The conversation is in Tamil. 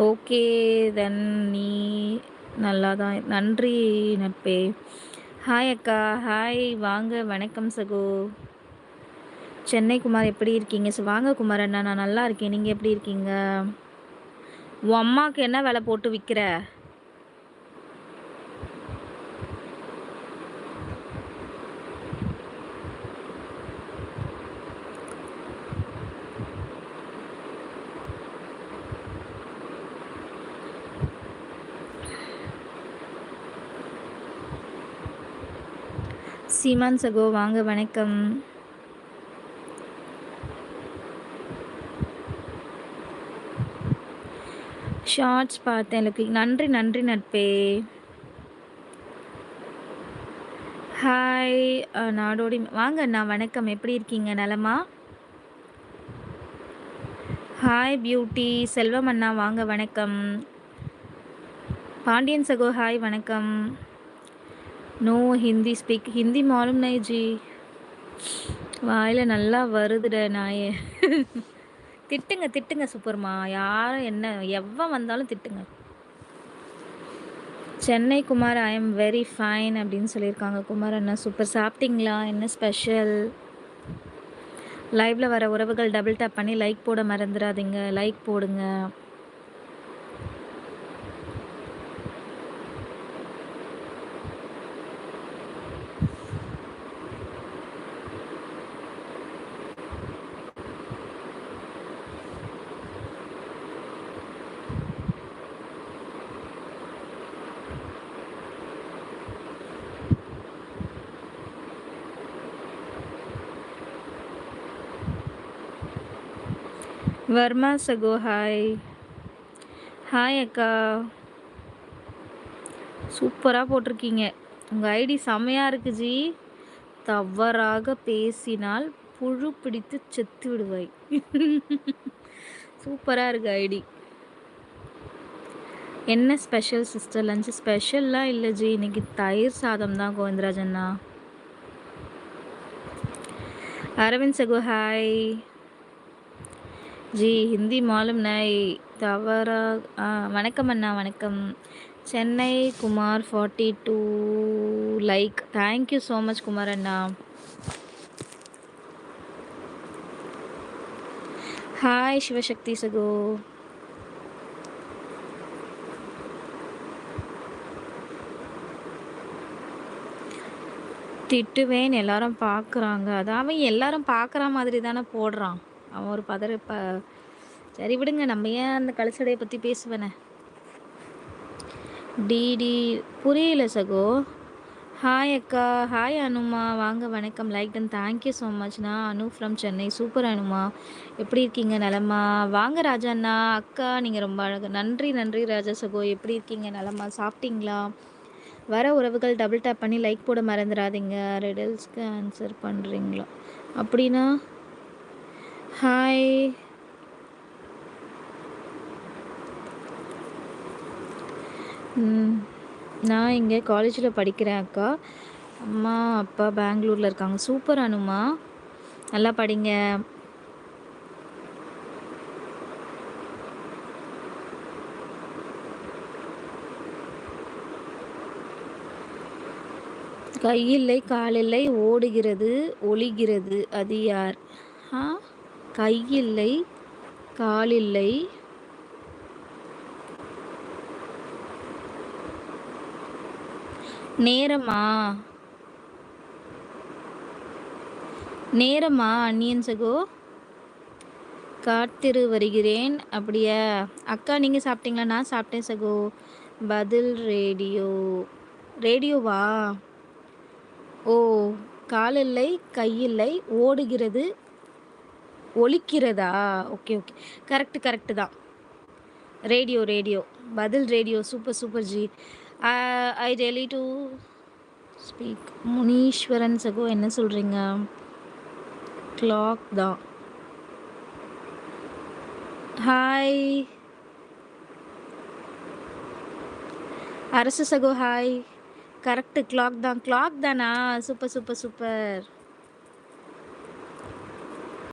ஓகே. தென் நீ நல்லா தான் நன்றி நட்பே. ஹாய் அக்கா. ஹாய் வாங்க. வணக்கம் சகோ. சென்னை குமார் எப்படி இருக்கீங்க? வாங்க குமார் அண்ணா. நான் நல்லா இருக்கேன். நீங்கள் எப்படி இருக்கீங்க? உன் அம்மாவுக்கு என்ன விலை போட்டு விற்கிற? சீமான் சகோ வாங்க. வணக்கம். ஷார்ட்ஸ் பார்த்தேன். நன்றி நன்றி நட்பே. ஹாய் நாடோடி வாங்க அண்ணா. வணக்கம். எப்படி இருக்கீங்க? நலமா? Hi beauty. செல்வம் அண்ணா வாங்க. வணக்கம். பாண்டியன் சகோ ஹாய் வணக்கம். No Hindi speak. ஹிந்தி மாலும் நை ஜி. வாயில் நல்லா வருதுட நாயே. திட்டுங்க திட்டுங்க சூப்பர்மா. யாரும் என்ன எவ்வளோ வந்தாலும் திட்டுங்க. Chennai Kumar I am very fine அப்படின்னு சொல்லியிருக்காங்க. குமார் அண்ணா சூப்பர். சாப்பிட்டீங்களா? என்ன ஸ்பெஷல்? லைவில் வர உறவுகள் டபுள் டேப் பண்ணி லைக் போட மறந்துடாதீங்க. லைக் போடுங்க. வர்மா சகோ ஹாய். ஹாய் அக்கா. சூப்பராக போட்டிருக்கீங்க. உங்கள் ஐடி செம்மையாக இருக்குது ஜி. தவறாக பேசினால் புழு பிடித்து செத்து விடுவாய். சூப்பராக இருக்குது ஐடி. என்ன ஸ்பெஷல் சிஸ்டர்? லஞ்சு ஸ்பெஷல்லாம் இல்லை ஜி. இன்னைக்கு தயிர் சாதம் தான் கோவிந்தராஜண்ணா. அரவிந்த் சகோ ஹாய் ஜி. ஹிந்தி மாலும் நை தவறா. வணக்கம் அண்ணா. வணக்கம். Chennai Kumar 42 like. Thank you so much Kumar அண்ணா. ஹாய் சிவசக்தி சகோ. திட்டுவேன். எல்லாரும் பார்க்குறாங்க. அதான் எல்லாரும் பார்க்குற மாதிரி தானே போடுறான். அவன் ஒரு சரி விடுங்க. நம்ம ஏன் அந்த கழுசடையை பற்றி பேசுவேனே. டிடி புரியல சகோ. ஹாய் அக்கா. ஹாய் அனுமா வாங்க. வணக்கம். Like done. தேங்க்யூ ஸோ மச்ண்ணா. அனு ஃப்ரம் சென்னை. சூப்பர் அனுமா. எப்படி இருக்கீங்க? நலமா? வாங்க ராஜா அண்ணா. அக்கா நீங்கள் ரொம்ப அழகு. நன்றி நன்றி ராஜா சகோ. எப்படி இருக்கீங்க? நலமா? சாப்பிட்டீங்களா? வர உறவுகள் டபுள் டேப் பண்ணி லைக் போட மறந்துடாதீங்க. ரெடல்ஸ்க்கு ஆன்சர் பண்ணுறீங்களா? அப்படின்னா ஹாய். நான் இங்கே காலேஜில் படிக்கிறேன் அக்கா. அம்மா அப்பா பெங்களூரில் இருக்காங்க. சூப்பர் அனுமா. நல்லா படிங்க. கையில்லை காலில்லை ஓடுகிறது ஒளிகிறது அது யார்? கையில்லை காலில்லை நேரமா? நேரமா அன்னியன் சகோ? காத்திரு வருகிறேன். அப்படியா அக்கா? நீங்கள் சாப்பிட்டீங்களா? நான் சாப்பிட்டேன் சகோ. பதில் ரேடியோ. ரேடியோவா? ஓ. காலில்லை கையில்லை ஓடுகிறது ஒலிக்கிறதா? Okay okay. கரெக்டு தான். Radio radio. பதில் radio. Super super ji. I telly to speak. Muneeswaran சகோ என்ன சொல்கிறீங்க? கிளாக் தான். ஹாய் அரசு சகோ ஹாய். கரெக்டு கிளாக் தான். கிளாக் தானா? Super super super.